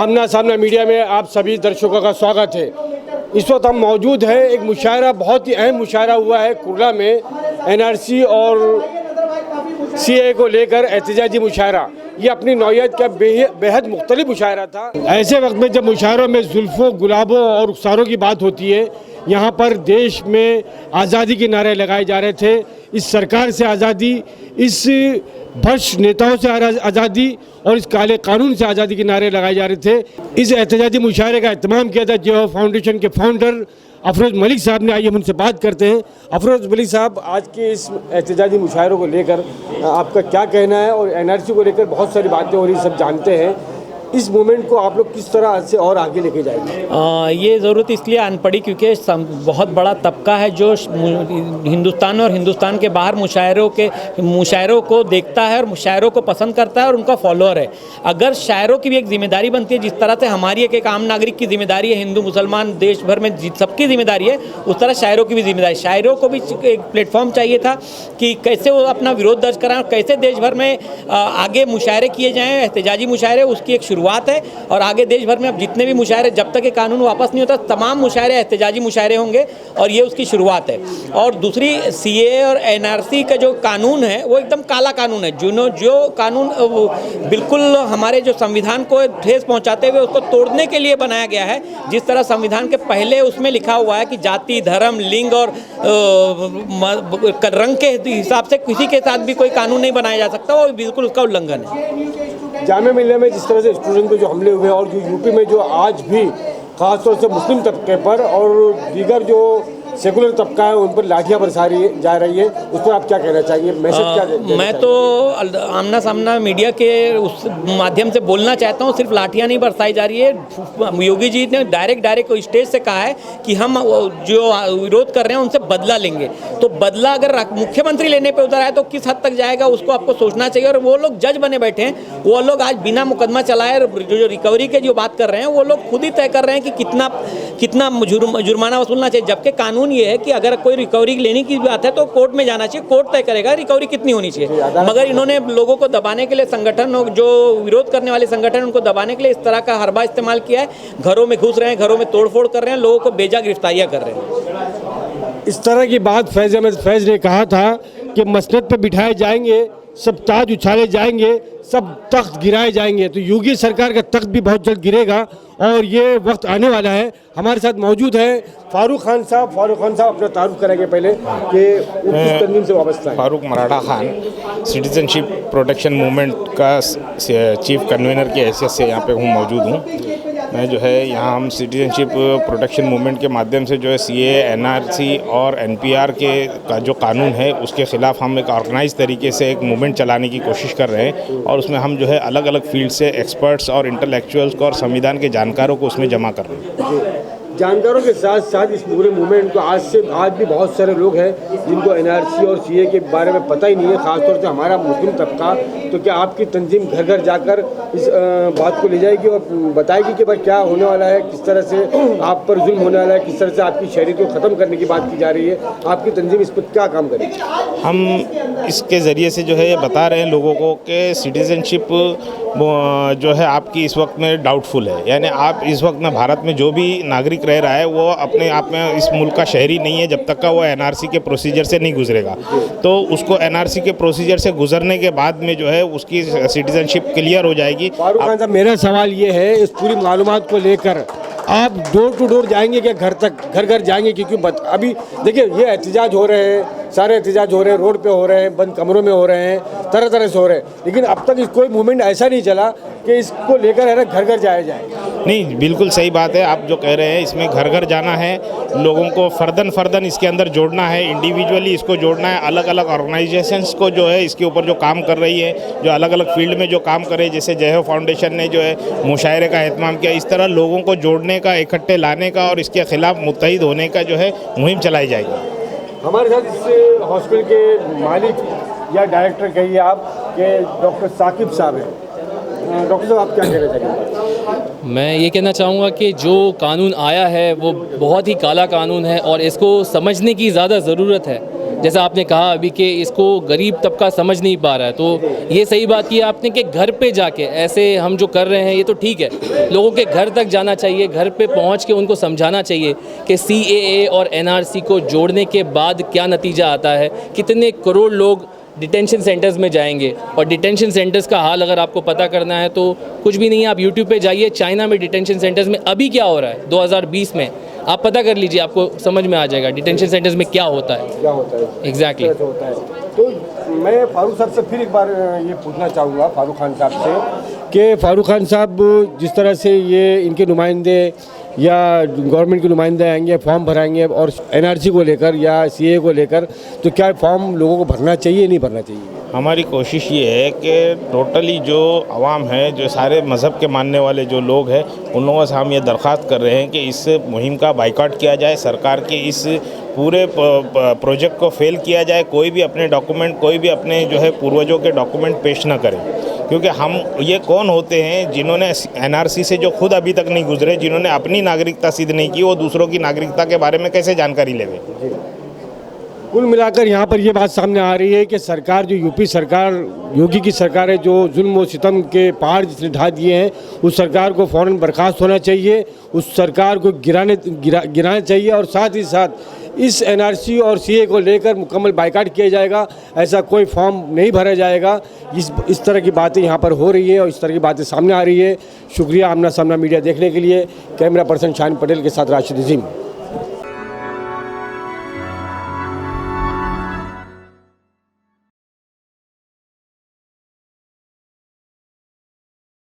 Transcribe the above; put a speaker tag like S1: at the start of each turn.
S1: आमना सामना मीडिया में आप सभी दर्शकों का स्वागत है। इस वक्त हम मौजूद हैं, एक मुशायरा, बहुत ही अहम मुशायरा हुआ है कुर्ला में, एनआरसी और सीए को लेकर एहतजाजी मुशायरा। ये अपनी नौयत का बेहद मुख्तलिफ मुशायरा था। ऐसे वक्त में जब मुशायरों में जुल्फ़ों, गुलाबों और रुखसारों की बात होती है, यहाँ पर देश में आज़ादी के नारे लगाए जा रहे थे। इस सरकार से आज़ादी, इस भ्रष्ट नेताओं से आज़ादी और इस काले कानून से आज़ादी के नारे लगाए जा रहे थे। इस एहतजाजी मुशायरे का एहतमाम किया था जेहो फाउंडेशन के फाउंडर अफरोज़ मलिक साहब ने। आइए हम उनसे बात करते हैं। अफरोज़ मलिक साहब, आज के इस एहतजाजी मुशायरों को लेकर आपका क्या कहना है? और एनआरसी को लेकर बहुत सारी बातें हो रही, सब जानते हैं। इस मूवमेंट को आप लोग किस तरह से और आगे लेके जाएंगे?
S2: ये ज़रूरत इसलिए आन पड़ी क्योंकि बहुत बड़ा तबका है जो हिंदुस्तान और हिंदुस्तान के बाहर मुशायरों को देखता है और मुशायरों को पसंद करता है और उनका फॉलोअर है। अगर शायरों की भी एक जिम्मेदारी बनती है, जिस तरह से हमारी एक आम नागरिक की जिम्मेदारी है, हिंदू मुसलमान देश भर में सबकी जिम्मेदारी है, उस तरह शायरों की भी जिम्मेदारी। शायरों को भी एक प्लेटफॉर्म चाहिए था कि कैसे वो अपना विरोध दर्ज कराएं, कैसे देश भर में आगे मुशायरे किए जाएँ, एहतजाजी मुशायरे, उसकी एक शुरुआत है। और आगे देश भर में अब जितने भी मुशायरे, जब तक ये कानून वापस नहीं होता, तमाम मुशायरे एहतजाजी मुशायरे होंगे और ये उसकी शुरुआत है। और दूसरी, सीए और एनआरसी का जो कानून है वो एकदम काला कानून है। जो कानून बिल्कुल हमारे जो संविधान को ठेस पहुंचाते हुए उसको तोड़ने के लिए बनाया गया है। जिस तरह संविधान के पहले उसमें लिखा हुआ है कि जाति, धर्म, लिंग और रंग के हिसाब से किसी के साथ भी कोई कानून नहीं बनाया जा सकता, वो बिल्कुल उसका उल्लंघन है।
S1: जामिया मिल्लिया में जिस तरह से स्टूडेंट पे जो हमले हुए और जो यूपी में जो आज भी ख़ासतौर से मुस्लिम तबके पर और दीगर जो सेकुलर तबका है उन पर लाठियाँ बरसा जा रही है, उस पर आप क्या कहना चाहिए? मैसेज क्या देना?
S2: मैं तो आमना सामना मीडिया के उस माध्यम से बोलना चाहता हूँ, सिर्फ लाठियाँ नहीं बरसाई जा रही है। योगी जी ने डायरेक्ट स्टेज से कहा है कि हम जो विरोध कर रहे हैं उनसे बदला लेंगे। तो बदला अगर मुख्यमंत्री लेने पर उतर आए तो किस हद तक जाएगा, उसको आपको सोचना चाहिए। और वो लोग जज बने बैठे हैं, वो लोग आज बिना मुकदमा चलाए जो रिकवरी के जो बात कर रहे हैं, वो लोग खुद ही तय कर रहे हैं कि कितना जुर्माना वसूलना चाहिए। जबकि कानून ये है कि अगर कोई रिकवरी लेने की बात है तो कोर्ट में जाना चाहिए, कोर्ट तय करेगा रिकवरी कितनी होनी चाहिए। मगर इन्होंने लोगों को दबाने के लिए, संगठन जो विरोध करने वाले संगठन, उनको दबाने के लिए इस तरह का हरबा इस्तेमाल किया है। घरों में घुस रहे हैं, घरों में तोड़फोड़ कर रहे हैं, लोगों को बेजा गिरफ्तारियां कर रहे हैं।
S1: इस तरह की बात फैज़ अहमद फैज़ ने कहा था कि मसनद पर बिठाए जाएंगे, सब ताज उछाले जाएंगे, सब तख्त गिराए जाएंगे। तो योगी सरकार का तख्त भी बहुत जल्द गिरेगा और ये वक्त आने वाला है। हमारे साथ मौजूद है फारूक खान साहब। फारूक खान साहब अपना तारुफ करेंगे पहले कि किस तंजीम से वाबस्ता है।
S3: Farooq Maratha Khan, citizenship protection movement का चीफ कन्वीनर की हैसियत से यहाँ पे मौजूद हूँ। मैं जो है यहाँ हम सिटीजनशिप प्रोटेक्शन मूवमेंट के माध्यम से जो है सीए, एनआरसी और एनपीआर का जो कानून है उसके ख़िलाफ़ हम एक ऑर्गेनाइज तरीके से एक मूवमेंट चलाने की कोशिश कर रहे हैं। और उसमें हम जो है अलग अलग फील्ड से एक्सपर्ट्स और इंटेलेक्चुअल्स को और संविधान के जानकारों को उसमें जमा कर रहे हैं।
S1: जानकारों के साथ साथ इस पूरे मूवमेंट को आज भी बहुत सारे लोग हैं जिनको एनआरसी और सीए के बारे में पता ही नहीं है, खासतौर से हमारा मुस्लिम तबका। तो क्या आपकी तंजीम घर घर जाकर इस बात को ले जाएगी और बताएगी कि भाई क्या होने वाला है, किस तरह से आप पर जुल्म होने वाला है, किस तरह से आपकी शहरियत को ख़त्म करने की बात की जा रही है? आपकी तंजीम इस पर क्या काम करेगी?
S3: हम इसके ज़रिए से जो है ये बता रहे हैं लोगों को कि सिटीजनशिप जो है आपकी इस वक्त में डाउटफुल है। यानी आप इस वक्त में भारत में जो भी नागरिक रह रहा है वो अपने आप में इस मुल्क का शहरी नहीं है जब तक का वो एनआरसी के प्रोसीजर से नहीं गुजरेगा। तो उसको एनआरसी के प्रोसीजर से गुजरने के बाद में जो है उसकी सिटीजनशिप क्लियर हो जाएगी।
S1: फारूक खान साहब, मेरा सवाल ये है, इस पूरी मालूमात को लेकर आप डोर टू डोर जाएंगे क्या, घर तक, घर घर जाएंगे? क्योंकि अभी देखिए ये एहतजाज हो रहे हैं, सारे एहतजाज हो रहे हैं, रोड पे हो रहे हैं, बंद कमरों में हो रहे हैं, तरह तरह से हो रहे हैं, लेकिन अब तक कोई मूवमेंट ऐसा नहीं चला कि इसको लेकर है ना घर घर जाया जाए।
S3: नहीं, बिल्कुल सही बात है आप जो कह रहे हैं। इसमें घर घर जाना है, लोगों को फर्दन इसके अंदर जोड़ना है, इंडिविजुअली इसको जोड़ना है। अलग अलग ऑर्गेनाइजेशंस को जो है इसके ऊपर जो काम कर रही है, जो अलग अलग फील्ड में जो काम कर रहे हैं, जैसे जेहो फाउंडेशन ने जो है मुशायरे का एहतमाम किया, इस तरह लोगों को जोड़ने का, इकट्ठे लाने का और इसके खिलाफ मुत्तहिद होने का जो है मुहिम चलाई जाएगी।
S1: हमारे साथ इस हॉस्पिटल के मालिक या डायरेक्टर कहिए आप कि डॉक्टर साकिब साहब हैं। डॉक्टर साहब, आप क्या कहना चाहेंगे?
S4: मैं ये कहना चाहूँगा कि जो कानून आया है वो बहुत ही काला कानून है और इसको समझने की ज़्यादा ज़रूरत है। जैसा आपने कहा अभी कि इसको गरीब तबका समझ नहीं पा रहा है, तो ये सही बात की आपने कि घर पे जाके ऐसे हम जो कर रहे हैं ये तो ठीक है, लोगों के घर तक जाना चाहिए, घर पे पहुंच के उनको समझाना चाहिए कि CAA और NRC को जोड़ने के बाद क्या नतीजा आता है, कितने करोड़ लोग डिटेंशन सेंटर्स में जाएंगे। और डिटेंशन सेंटर्स का हाल अगर आपको पता करना है तो कुछ भी नहीं है, आप यूट्यूब पे जाइए, चाइना में डिटेंशन सेंटर्स में अभी क्या हो रहा है 2020 में, आप पता कर लीजिए, आपको समझ में आ जाएगा डिटेंशन सेंटर्स में क्या होता है। एग्जैक्टली
S1: होता है। तो मैं फारूक साहब से फिर एक बार ये पूछना चाहूँगा, फारूक खान साहब से, कि फारूक खान साहब जिस तरह से ये इनके नुमाइंदे या गवर्नमेंट के नुमाइंदे आएंगे, फॉर्म भराएंगे और NRC को लेकर या CAA को लेकर, तो क्या फॉर्म लोगों को भरना चाहिए नहीं भरना चाहिए?
S3: हमारी कोशिश ये है कि टोटली जो आवाम है, जो सारे मज़हब के मानने वाले जो लोग हैं, उन लोगों से हम ये दरख्वास्त कर रहे हैं कि इस मुहिम का बाइकआउट किया जाए, सरकार के इस पूरे प्रोजेक्ट को फेल किया जाए, कोई भी अपने डॉक्यूमेंट, कोई भी अपने जो है पूर्वजों के डॉक्यूमेंट पेश ना करें। क्योंकि हम ये कौन होते हैं जिन्होंने NRC से जो खुद अभी तक नहीं गुजरे, जिन्होंने अपनी नागरिकता सिद्ध नहीं की, वो दूसरों की नागरिकता के बारे में कैसे जानकारी लेवे?
S1: कुल मिलाकर यहाँ पर ये बात सामने आ रही है कि सरकार, जो यूपी सरकार, योगी की सरकार है, जो जुल्म और सितम के पहाड़ जिसने ढा दिए हैं, उस सरकार को फ़ौरन बर्खास्त होना चाहिए, उस सरकार को गिराना चाहिए और साथ ही साथ इस NRC और CAA को लेकर मुकम्मल बाइकाट किया जाएगा। ऐसा कोई फॉर्म नहीं भरा जाएगा। इस तरह की बातें यहाँ पर हो रही है और इस तरह की बातें सामने आ रही है। शुक्रिया आमना सामना मीडिया देखने के लिए। कैमरा पर्सन शान पटेल के साथ राशिद अजीम।